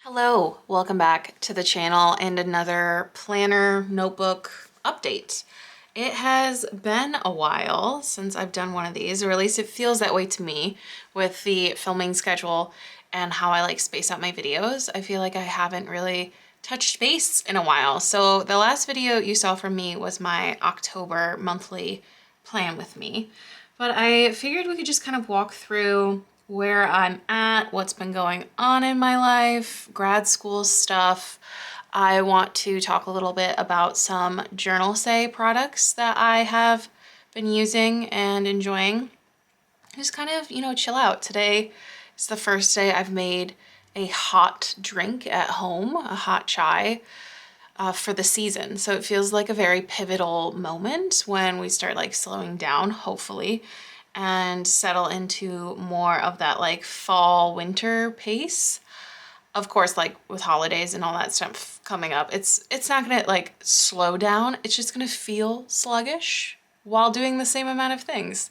Hello, welcome back to the channel and another planner notebook update. It has been a while since I've done one of these, or at least it feels that way to me with the filming schedule and how I like space out my videos. I feel like I haven't really touched base in a while. So the last video you saw from me was my October monthly plan with me, but I figured we could just kind of walk through where I'm at, what's been going on in my life, grad school stuff. I want to talk a little bit about some Journal Say products that I have been using and enjoying. Just kind of, chill out. Today is the first day I've made a hot drink at home, a hot chai, for the season. So it feels like a very pivotal moment when we start like slowing down, hopefully, and settle into more of that like fall winter pace. Of course, like with holidays and all that stuff coming up, it's not gonna like slow down. It's just gonna feel sluggish while doing the same amount of things.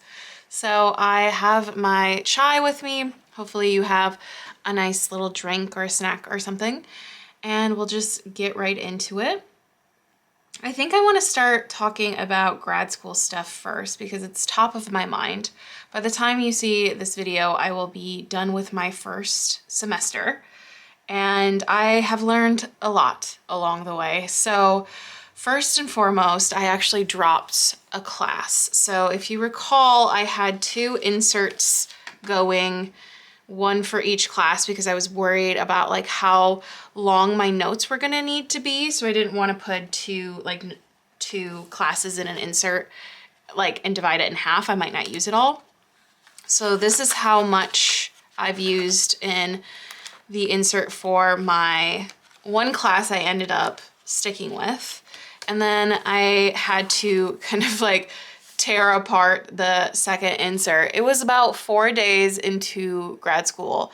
So I have my chai with me. Hopefully you have a nice little drink or a snack or something, and we'll just get right into it. I think I want to start talking about grad school stuff first because it's top of my mind. By the time you see this video, I will be done with my first semester, and I have learned a lot along the way. So first and foremost, I actually dropped a class. So if you recall, I had two inserts going, one for each class, because I was worried about like how long my notes were gonna need to be. So I didn't want to put two classes in an insert and divide it in half. I might not use it all. So this is how much I've used in the insert for my one class I ended up sticking with. And then I had to kind of like tear apart the second insert. It was about 4 days into grad school,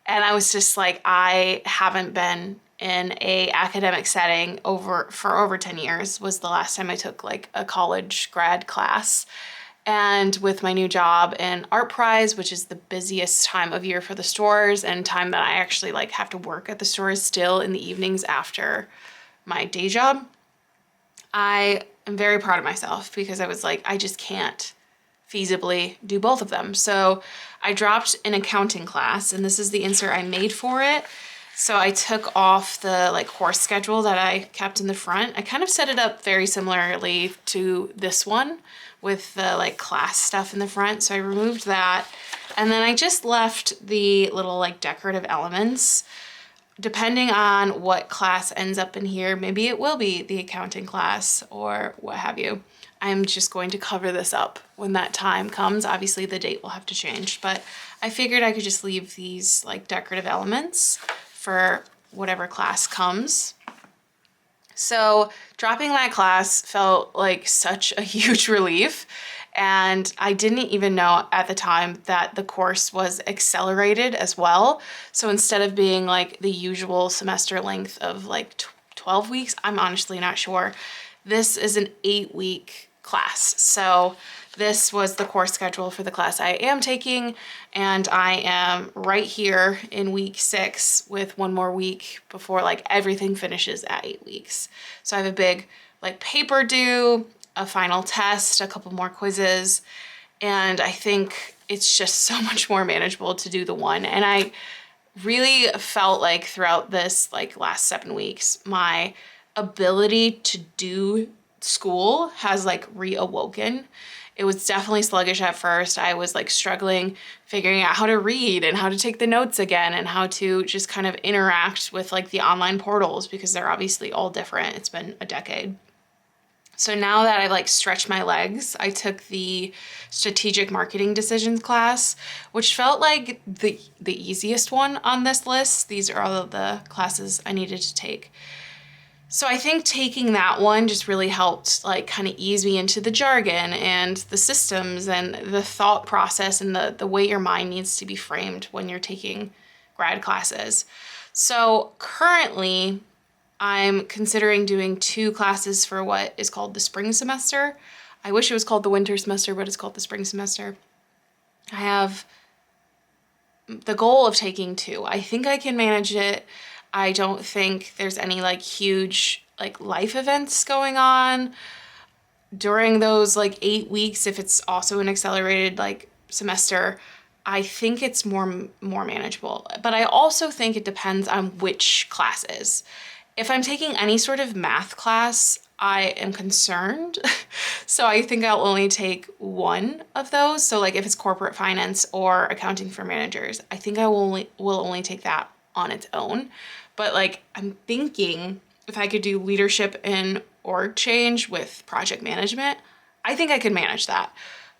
and I was just like, I haven't been in a academic setting for over 10 years was the last time I took like a college grad class. And with my new job in ArtPrize, which is the busiest time of year for the stores and time that I actually like have to work at the stores still in the evenings after my day job, I am very proud of myself because I was like, I just can't feasibly do both of them. So I dropped an accounting class, and this is the insert I made for it. So I took off the like course schedule that I kept in the front. I kind of set it up very similarly to this one with the like class stuff in the front. So I removed that, and then I just left the little like decorative elements. Depending on what class ends up in here, maybe it will be the accounting class or what have you. I'm just going to cover this up when that time comes. Obviously the date will have to change, but I figured I could just leave these like decorative elements for whatever class comes. So dropping that class felt like such a huge relief. And I didn't even know at the time that the course was accelerated as well. So instead of being like the usual semester length of like 12 weeks, I'm honestly not sure. This is an 8-week class. So this was the course schedule for the class I am taking. And I am right here in week 6 with one more week before like everything finishes at 8 weeks. So I have a big like paper due, a final test, a couple more quizzes, and I think it's just so much more manageable to do the one. And I really felt like throughout this like last 7 weeks, my ability to do school has like reawoken. It was definitely sluggish at first. I was like struggling figuring out how to read and how to take the notes again and how to just kind of interact with like the online portals because they're obviously all different. It's been a decade. So now that I've like stretched my legs, I took the strategic marketing decisions class, which felt like the easiest one on this list. These are all of the classes I needed to take. So I think taking that one just really helped like kind of ease me into the jargon and the systems and the thought process and the way your mind needs to be framed when you're taking grad classes. So currently, I'm considering doing 2 classes for what is called the spring semester. I wish it was called the winter semester, but it's called the spring semester. I have the goal of taking 2. I think I can manage it. I don't think there's any like huge like life events going on during those like 8 weeks. If it's also an accelerated like semester, I think it's more manageable. But I also think it depends on which classes. If I'm taking any sort of math class, I am concerned. So I think I'll only take one of those. So like if it's corporate finance or accounting for managers, I think I will only take that on its own. But like I'm thinking if I could do leadership and org change with project management, I think I could manage that.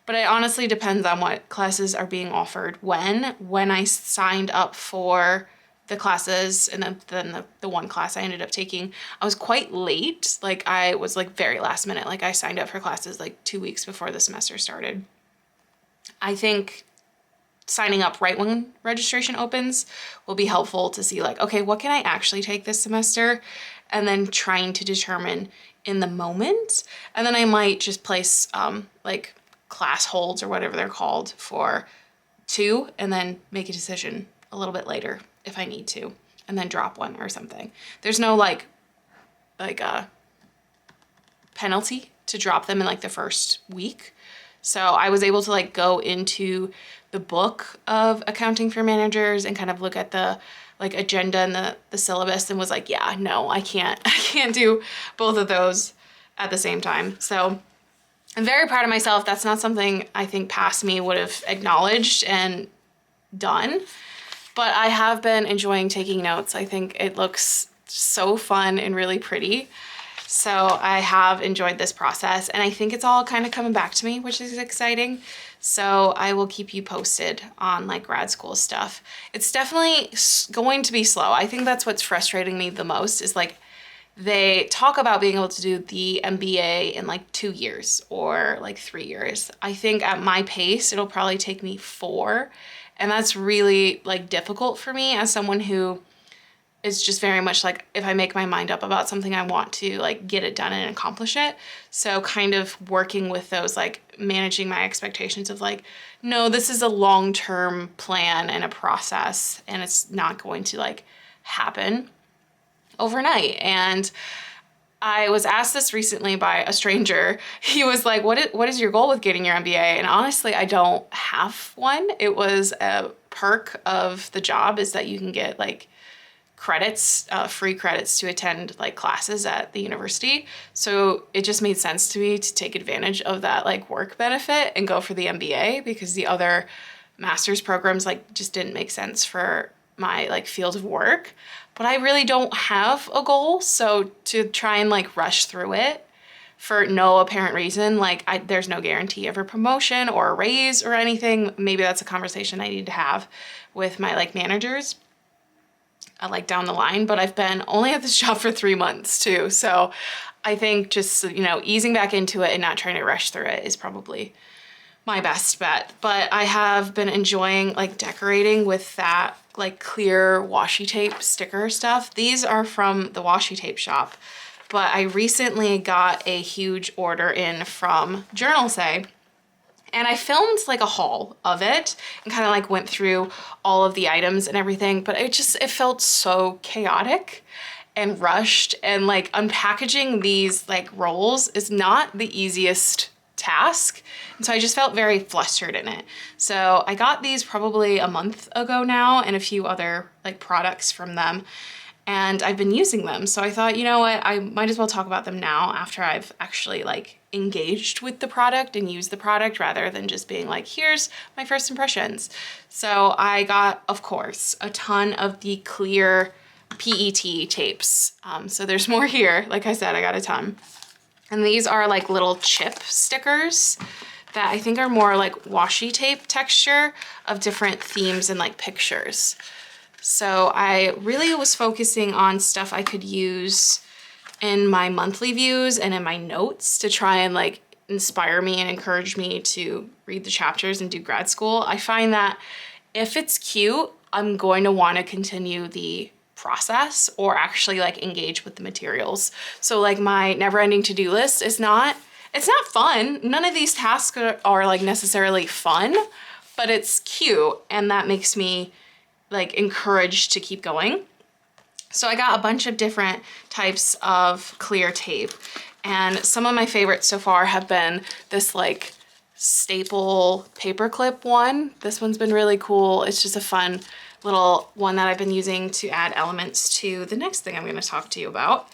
But it honestly depends on what classes are being offered when I signed up for the classes, and then the one class I ended up taking, I was quite late. Like I was like very last minute. Like I signed up for classes like 2 weeks before the semester started. I think signing up right when registration opens will be helpful to see like, okay, what can I actually take this semester? And then trying to determine in the moment. And then I might just place like class holds or whatever they're called for 2, and then make a decision a little bit later if I need to, and then drop one or something. There's no like a penalty to drop them in like the first week. So I was able to like go into the book of accounting for managers and kind of look at the like agenda and the syllabus, and was like, yeah, no, I can't do both of those at the same time. So I'm very proud of myself. That's not something I think past me would have acknowledged and done, but I have been enjoying taking notes. I think it looks so fun and really pretty. So I have enjoyed this process, and I think it's all kind of coming back to me, which is exciting. So I will keep you posted on like grad school stuff. It's definitely going to be slow. I think that's what's frustrating me the most is like they talk about being able to do the MBA in like 2 years or like 3 years. I think at my pace, it'll probably take me 4. And that's really like difficult for me as someone who is just very much like, if I make my mind up about something, I want to like get it done and accomplish it. So kind of working with those, like managing my expectations of like, no, this is a long-term plan and a process, and it's not going to like happen overnight. And I was asked this recently by a stranger. He was like, what is your goal with getting your MBA? And honestly, I don't have one. It was a perk of the job is that you can get like credits, free credits to attend like classes at the university. So it just made sense to me to take advantage of that like work benefit and go for the MBA, because the other master's programs like just didn't make sense for my like field of work. But I really don't have a goal. So to try and like rush through it for no apparent reason, like there's no guarantee of a promotion or a raise or anything. Maybe that's a conversation I need to have with my like managers like down the line, but I've been only at this job for 3 months too. So I think just, you know, easing back into it and not trying to rush through it is probably my best bet. But I have been enjoying like decorating with that like clear washi tape sticker stuff. These are from the washi tape shop, but I recently got a huge order in from Journal Say, and I filmed like a haul of it and kind of like went through all of the items and everything, but it felt so chaotic and rushed, and like unpackaging these like rolls is not the easiest task. And so I just felt very flustered in it. So I got these probably a month ago now, and a few other like products from them, and I've been using them. So I thought, you know what, I might as well talk about them now after I've actually like engaged with the product and used the product, rather than just being like, here's my first impressions. So I got, of course, a ton of the clear PET tapes. So there's more here. Like I said, I got a ton. And these are like little chip stickers that I think are more like washi tape texture of different themes and like pictures. So I really was focusing on stuff I could use in my monthly views and in my notes to try and like inspire me and encourage me to read the chapters and do grad school. I find that if it's cute, I'm going to want to continue the process or actually like engage with the materials. So like my never-ending to-do list is it's not fun. None of these tasks are like necessarily fun, but it's cute, and that makes me like encouraged to keep going. So I got a bunch of different types of clear tape, and some of my favorites so far have been this like staple paperclip one. This one's been really cool. It's just a fun little one that I've been using to add elements to the next thing I'm going to talk to you about.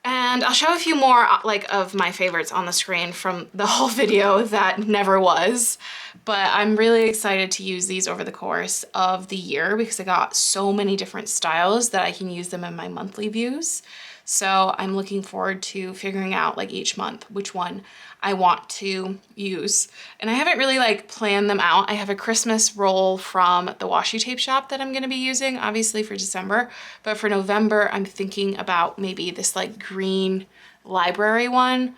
And I'll show a few more like of my favorites on the screen from the whole video that never was. But I'm really excited to use these over the course of the year because I got so many different styles that I can use them in my monthly views. So I'm looking forward to figuring out like each month which one I want to use. And I haven't really like planned them out. I have a Christmas roll from the washi tape shop that I'm gonna be using, obviously for December, but for November, I'm thinking about maybe this like green library one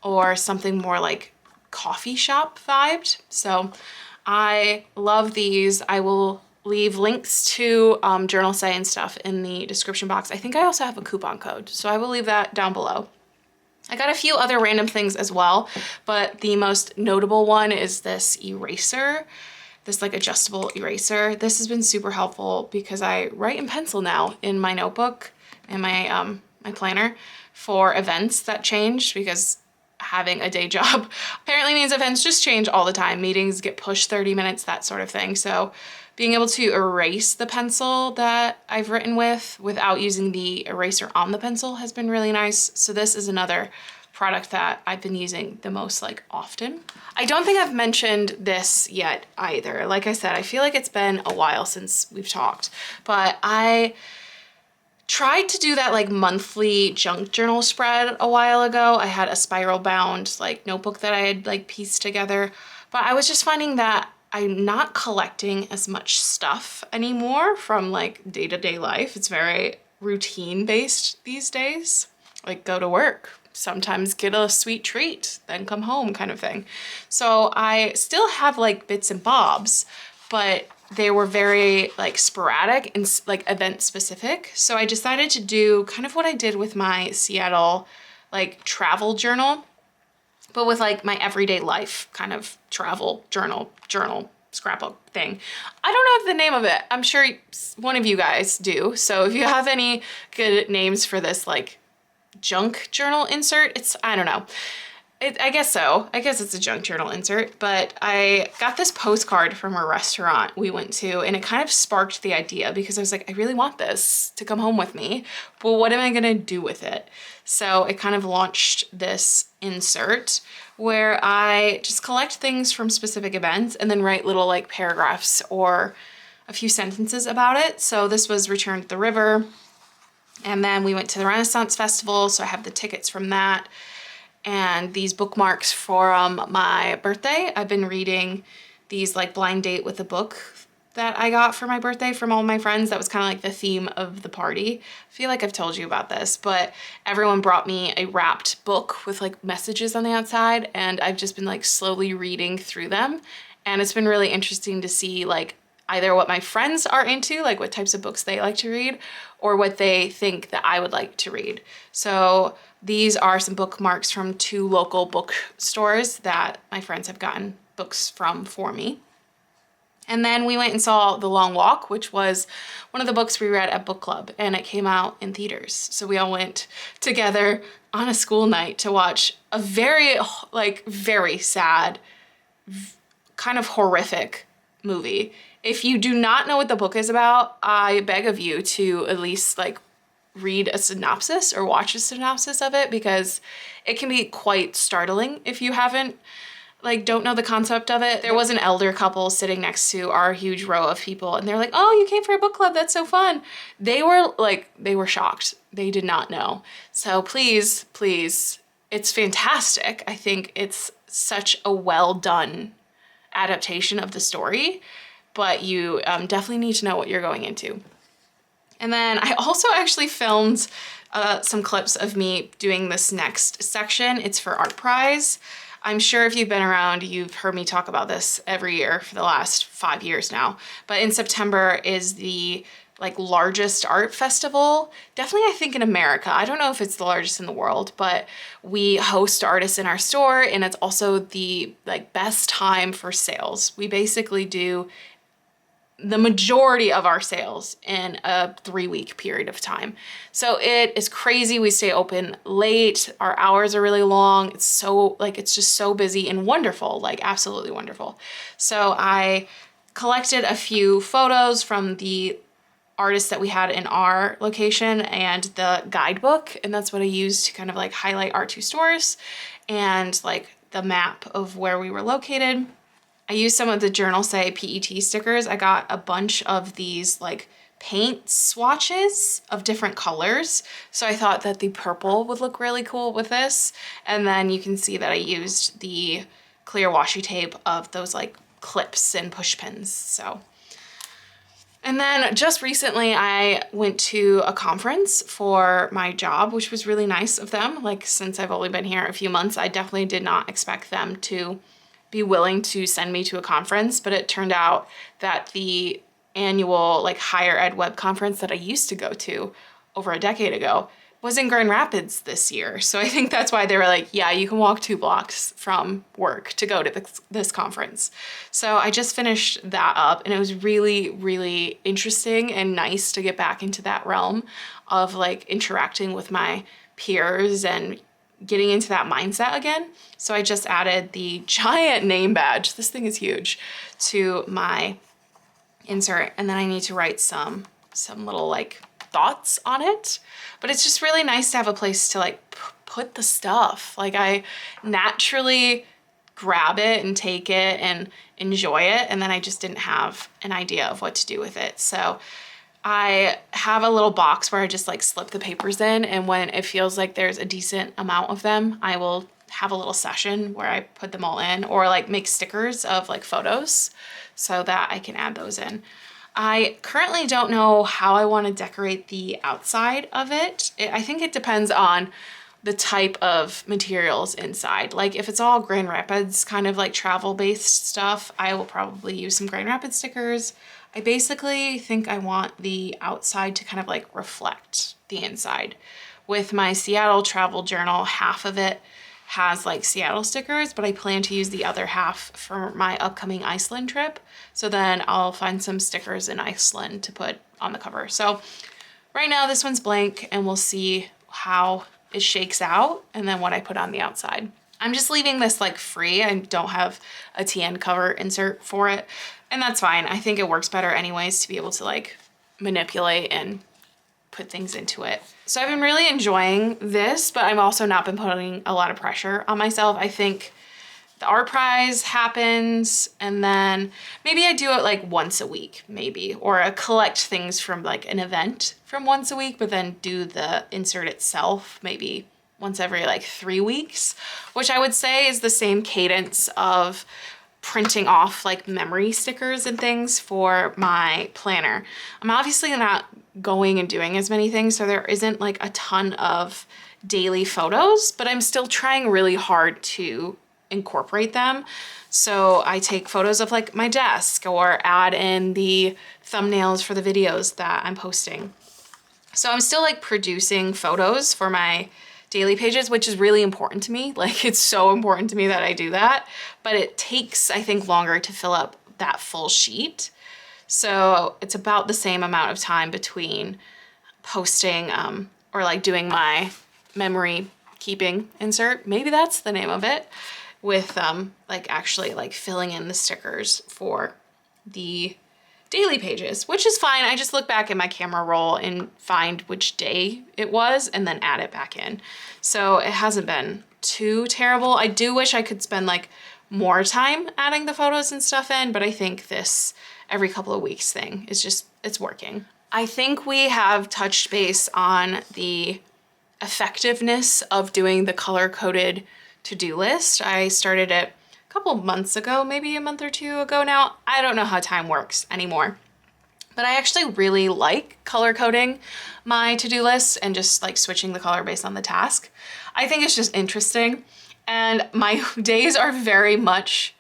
or something more like coffee shop vibed. So I love these. I will leave links to journal say and stuff in the description box. I think I also have a coupon code, so I will leave that down below. I got a few other random things as well, but the most notable one is this eraser, this like adjustable eraser. This has been super helpful because I write in pencil now in my notebook and my my planner for events that change, because having a day job apparently means events just change all the time. Meetings get pushed 30 minutes, that sort of thing. So being able to erase the pencil that I've written with without using the eraser on the pencil has been really nice. So this is another product that I've been using the most like often. I don't think I've mentioned this yet either. Like I said, I feel like it's been a while since we've talked, but I tried to do that like monthly junk journal spread a while ago. I had a spiral bound like notebook that I had like pieced together, but I was just finding that I'm not collecting as much stuff anymore from like day-to-day life. It's very routine based these days. Like go to work, sometimes get a sweet treat, then come home kind of thing. So I still have like bits and bobs, but they were very like sporadic and like event specific. So I decided to do kind of what I did with my Seattle like travel journal, but with like my everyday life kind of travel journal scrapbook thing. I don't know the name of it. I'm sure one of you guys do. So if you have any good names for this like junk journal insert, I don't know. I guess so. I guess it's a junk journal insert, but I got this postcard from a restaurant we went to, and it kind of sparked the idea because I was like, I really want this to come home with me, but what am I gonna do with it? So it kind of launched this insert where I just collect things from specific events and then write little like paragraphs or a few sentences about it. So this was Returned to the River, and then we went to the Renaissance Festival, so I have the tickets from that. And these bookmarks from my birthday. I've been reading these like blind date with a book that I got for my birthday from all my friends. That was kind of like the theme of the party. I feel like I've told you about this, but everyone brought me a wrapped book with like messages on the outside, and I've just been like slowly reading through them. And it's been really interesting to see like either what my friends are into, like what types of books they like to read, or what they think that I would like to read. So these are some bookmarks from 2 local bookstores that my friends have gotten books from for me. And then we went and saw The Long Walk, which was one of the books we read at book club, and it came out in theaters. So we all went together on a school night to watch a very sad, kind of horrific movie. If you do not know what the book is about, I beg of you to at least like read a synopsis or watch a synopsis of it, because it can be quite startling if you don't know the concept of it. There was an elder couple sitting next to our huge row of people, and they're like, oh, you came for a book club, that's so fun. They were shocked. They did not know. So please, it's fantastic. I think it's such a well done adaptation of the story, but you definitely need to know what you're going into. And then I also actually filmed some clips of me doing this next section. It's for ArtPrize. I'm sure if you've been around, you've heard me talk about this every year for the last 5 years now. But in September is the largest art festival, definitely I think in America. I don't know if it's the largest in the world, but we host artists in our store, and it's also the best time for sales. We basically do the majority of our sales in a 3-week period of time. So it is crazy. We stay open late. Our hours are really long. It's so like, it's just so busy and wonderful, like absolutely wonderful. So I collected a few photos from the artists that we had in our location and the guidebook. And that's what I used to kind of like highlight our 2 stores and like the map of where we were located. I used some of the Journal Say PET stickers. I got a bunch of these like paint swatches of different colors. So I thought that the purple would look really cool with this. And then you can see that I used the clear washi tape of those like clips and push pins. So, and then just recently I went to a conference for my job, which was really nice of them. Like since I've only been here a few months, I definitely did not expect them to be willing to send me to a conference, but it turned out that the annual like higher ed web conference that I used to go to over a decade ago was in Grand Rapids this year. So I think that's why they were like, yeah, you can walk 2 blocks from work to go to this conference. So I just finished that up and it was really, really interesting and nice to get back into that realm of like interacting with my peers and getting into that mindset again. So I just added the giant name badge, this thing is huge, to my insert. And then I need to write some little like thoughts on it. But it's just really nice to have a place to like put the stuff. Like I naturally grab it and take it and enjoy it. And then I just didn't have an idea of what to do with it. So I have a little box where I just like slip the papers in, and when it feels like there's a decent amount of them, I will have a little session where I put them all in, or like make stickers of like photos so that I can add those in. I currently don't know how I want to decorate the outside of it. I think it depends on the type of materials inside. Like if it's all Grand Rapids kind of like travel based stuff, I will probably use some Grand Rapids stickers. I basically think I want the outside to kind of like reflect the inside. With my Seattle travel journal, half of it has like Seattle stickers, but I plan to use the other half for my upcoming Iceland trip. So then I'll find some stickers in Iceland to put on the cover. So right now this one's blank and we'll see how it shakes out and then what I put on the outside. I'm just leaving this like free. I don't have a TN cover insert for it, and that's fine. I think it works better anyways to be able to like manipulate and put things into it. So I've been really enjoying this, but I've also not been putting a lot of pressure on myself. I think the ArtPrize happens and then maybe I do it like once a week maybe, or I collect things from like an event from once a week, but then do the insert itself maybe once every like 3 weeks, which I would say is the same cadence of printing off like memory stickers and things for my planner. I'm obviously not going and doing as many things, so there isn't like a ton of daily photos, but I'm still trying really hard to incorporate them. So I take photos of like my desk or add in the thumbnails for the videos that I'm posting. So I'm still like producing photos for my daily pages, which is really important to me. Like it's so important to me that I do that, but it takes, I think, longer to fill up that full sheet. So it's about the same amount of time between posting or like doing my memory keeping insert, maybe that's the name of it, with like actually like filling in the stickers for the daily pages, which is fine. I just look back at my camera roll and find which day it was and then add it back in. So it hasn't been too terrible. I do wish I could spend like more time adding the photos and stuff in, but I think this every couple of weeks thing is just, it's working. I think we have touched base on the effectiveness of doing the color-coded to-do list. I started it couple months ago, maybe a month or 2 ago now. I don't know how time works anymore, but I actually really like color coding my to-do list and just like switching the color based on the task. I think it's just interesting, and my days are very much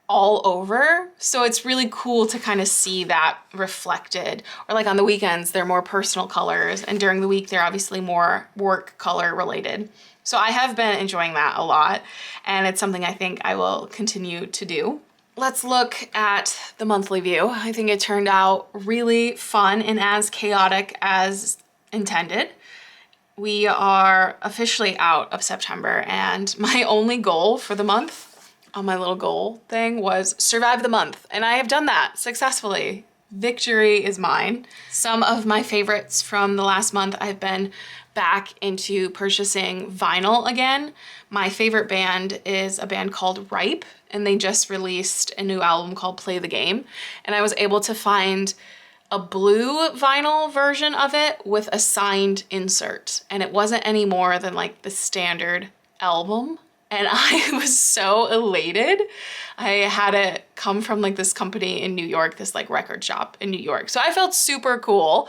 all over, so it's really cool to kind of see that reflected. Or like on the weekends they're more personal colors, and during the week they're obviously more work color related. So I have been enjoying that a lot, and it's something I think I will continue to do. let's look at the monthly view. I think it turned out really fun and as chaotic as intended. We are officially out of September, and my only goal for the month on my little goal thing was survive the month, and I have done that successfully. Victory is mine. Some of my favorites from the last month, I've been back into purchasing vinyl again. My favorite band is a band called Ripe, and they just released a new album called Play the Game, and I was able to find a blue vinyl version of it with a signed insert, and it wasn't any more than like the standard album, and I was so elated. I had it come from like this company in New York, this like record shop in New York, so I felt super cool,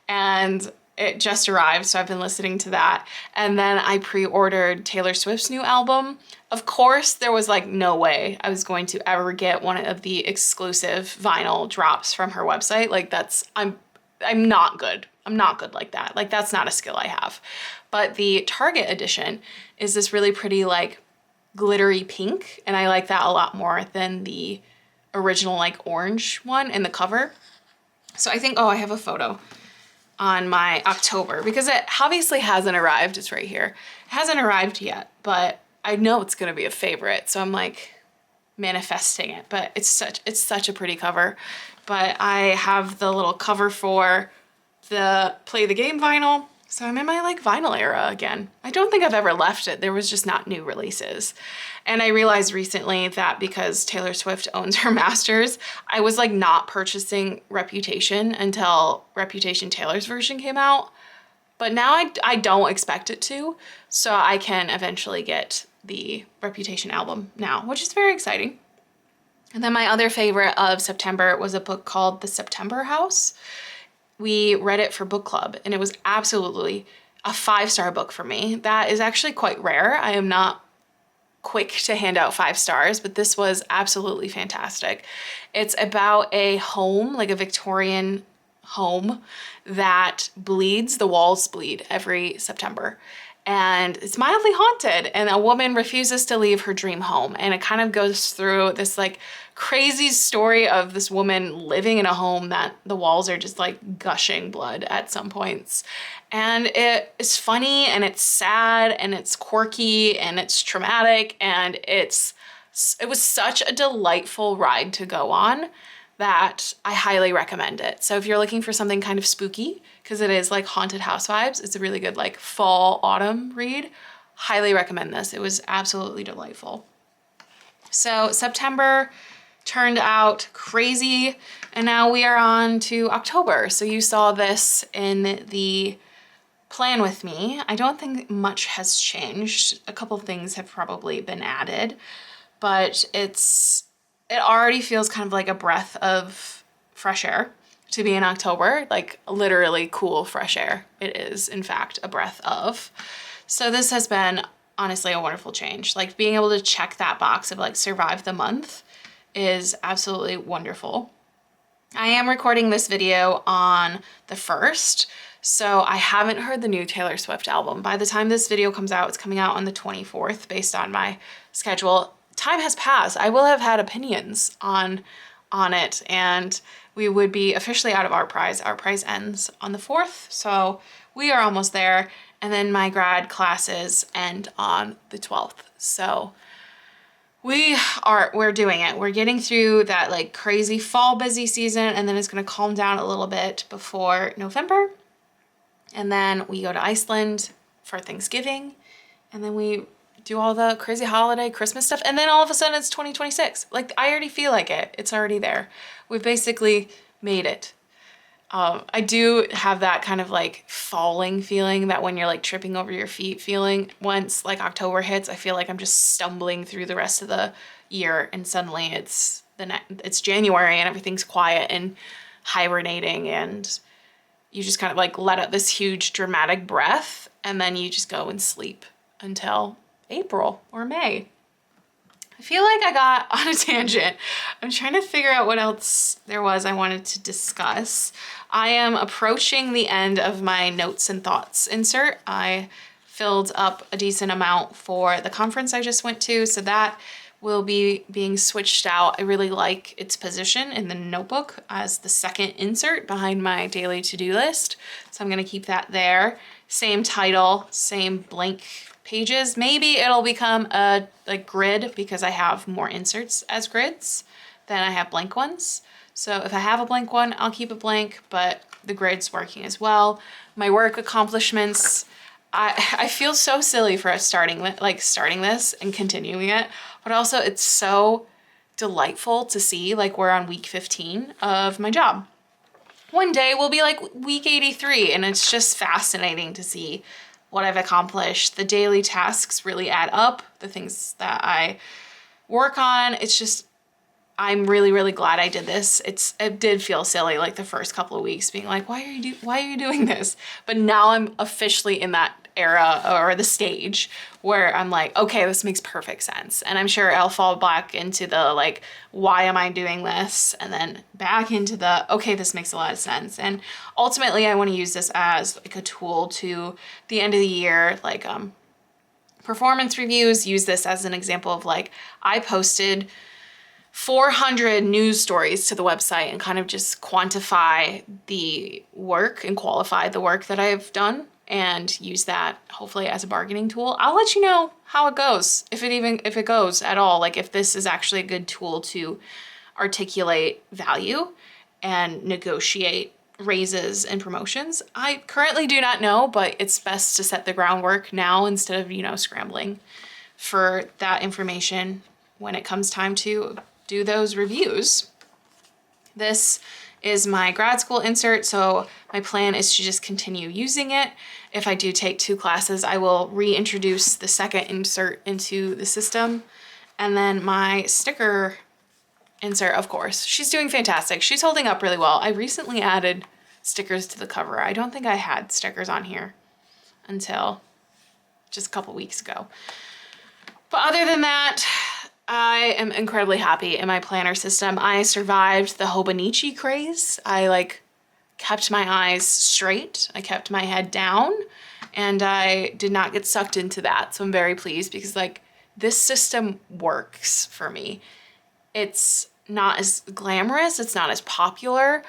and it just arrived, so I've been listening to that. And then I pre-ordered Taylor Swift's new album. Of course, there was like no way I was going to ever get one of the exclusive vinyl drops from her website. Like I'm not good. I'm not good like that. Like that's not a skill I have. But the Target edition is this really pretty like glittery pink, and I like that a lot more than the original like orange one in the cover. So I think, oh, I have a photo on my October because it obviously hasn't arrived. It's right here. It hasn't arrived yet, but I know it's gonna be a favorite. So I'm like manifesting it, but it's such a pretty cover. But I have the little cover for the Play the Game vinyl. So I'm in my like vinyl era again. I don't think I've ever left it. There was just not new releases. And I realized recently that because Taylor Swift owns her masters, I was like not purchasing Reputation until Reputation Taylor's version came out. But now I don't expect it to. So I can eventually get the Reputation album now, which is very exciting. And then my other favorite of September was a book called The September House. We read it for book club, and it was absolutely a 5-star book for me. That is actually quite rare. I am not quick to hand out 5 stars, but this was absolutely fantastic. It's about a home, like a Victorian home that bleeds, the walls bleed every September. And it's mildly haunted, and a woman refuses to leave her dream home. And it kind of goes through this like crazy story of this woman living in a home that the walls are just like gushing blood at some points. And it is funny, and it's sad, and it's quirky, and it's traumatic, and it was such a delightful ride to go on that I highly recommend it. So if you're looking for something kind of spooky, because it is like haunted house vibes, it's a really good like fall, autumn read. Highly recommend this. It was absolutely delightful. So September turned out crazy, and now we are on to October. So you saw this in the plan with me. I don't think much has changed. A couple of things have probably been added, but it already feels kind of like a breath of fresh air to be in October, like literally cool fresh air. It is in fact a breath of. So this has been honestly a wonderful change. Like being able to check that box of like survive the month is absolutely wonderful. I am recording this video on the 1st, so I haven't heard the new Taylor Swift album. By the time this video comes out, it's coming out on the 24th based on my schedule. Time has passed. I will have had opinions on it, and we would be officially out of ArtPrize. ArtPrize ends on the 4th, so we are almost there. And then my grad classes end on the 12th. So we're doing it. We're getting through that like crazy fall busy season, and then it's gonna calm down a little bit before November. And then we go to Iceland for Thanksgiving, and then we do all the crazy holiday Christmas stuff, and then all of a sudden it's 2026. Like I already feel like it. It's already there. We've basically made it. I do have that kind of like falling feeling, that when you're like tripping over your feet feeling. Once like October hits, I feel like I'm just stumbling through the rest of the year, and suddenly it's January and everything's quiet and hibernating, and you just kind of like let out this huge dramatic breath, and then you just go and sleep until April or May. I feel like I got on a tangent. I'm trying to figure out what else there was I wanted to discuss. I am approaching the end of my notes and thoughts insert. I filled up a decent amount for the conference I just went to, so that will be being switched out. I really like its position in the notebook as the second insert behind my daily to-do list. So I'm gonna keep that there. Same title, same blank pages. Maybe it'll become a grid because I have more inserts as grids than I have blank ones. So if I have a blank one, I'll keep it blank, but the grid's working as well. My work accomplishments, I feel so silly for us starting this and continuing it, but also it's so delightful to see like we're on week 15 of my job. One day we'll be like week 83, and it's just fascinating to see what I've accomplished. The daily tasks really add up, the things that I work on. It's just, I'm really, really glad I did this. It did feel silly like the first couple of weeks being like, why are you doing this? But now I'm officially in that era or the stage where I'm like, okay, this makes perfect sense. And I'm sure I'll fall back into the like, why am I doing this? And then back into the, okay, this makes a lot of sense. And ultimately I want to use this as like a tool to the end of the year, like performance reviews. Use this as an example of like, I posted 400 news stories to the website and kind of just quantify the work and qualify the work that I've done and use that hopefully as a bargaining tool. I'll let you know how it goes, if it goes at all, like if this is actually a good tool to articulate value and negotiate raises and promotions. I currently do not know, but it's best to set the groundwork now instead of, you know, scrambling for that information when it comes time to do those reviews. This is my grad school insert, so my plan is to just continue using it. If I do take 2 classes, I will reintroduce the second insert into the system. And then my sticker insert, of course, she's doing fantastic. She's holding up really well. I recently added stickers to the cover. I don't think I had stickers on here until just a couple weeks ago. But other than that, I am incredibly happy in my planner system. I survived the Hobonichi craze. I like kept my eyes straight. I kept my head down and I did not get sucked into that. So I'm very pleased because like this system works for me. It's not as glamorous. It's not as popular.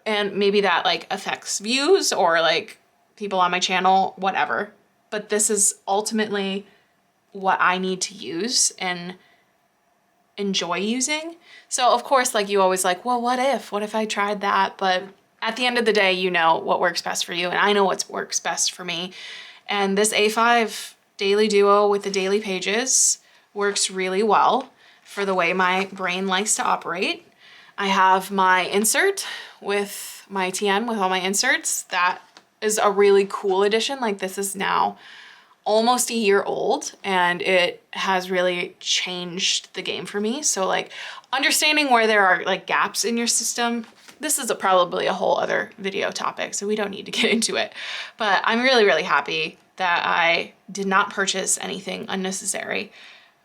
And maybe that like affects views or like people on my channel, whatever. But this is ultimately what I need to use and enjoy using. So of course, like you always like, well, what if I tried that? But at the end of the day, you know what works best for you. And I know what works best for me. And this A5 daily duo with the daily pages works really well for the way my brain likes to operate. I have my insert with my TN with all my inserts. That is a really cool addition. Like this is now almost a year old and it has really changed the game for me. So like understanding where there are like gaps in your system, this is probably a whole other video topic, so we don't need to get into it. But I'm really, really happy that I did not purchase anything unnecessary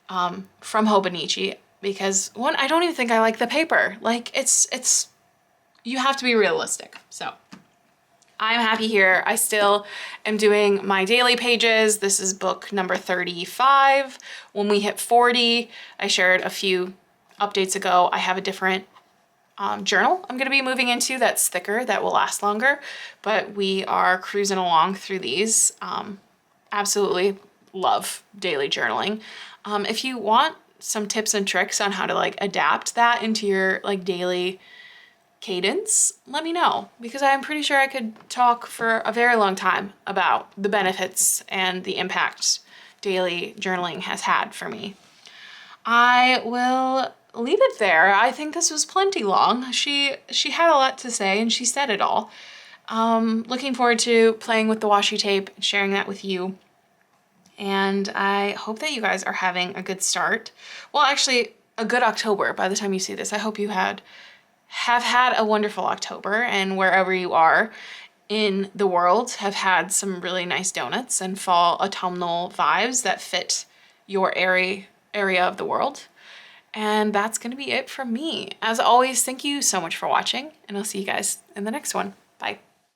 from Hobonichi because one, I don't even think I like the paper. Like it's you have to be realistic. So I'm happy here. I still am doing my daily pages. This is book number 35. When we hit 40, I shared a few updates ago, I have a different journal I'm going to be moving into that's thicker, that will last longer, but we are cruising along through these. Absolutely love daily journaling. If you want some tips and tricks on how to like adapt that into your like daily cadence, let me know, because I'm pretty sure I could talk for a very long time about the benefits and the impact daily journaling has had for me. I will leave it there. I think this was plenty long. She had a lot to say and she said it all. Looking forward to playing with the washi tape and sharing that with you. And I hope that you guys are having a good start. Well, actually, a good October by the time you see this. I hope you have had a wonderful October, and wherever you are in the world have had some really nice donuts and fall autumnal vibes that fit your area of the world. And that's going to be it from me. As always, thank you so much for watching, and I'll see you guys in the next one.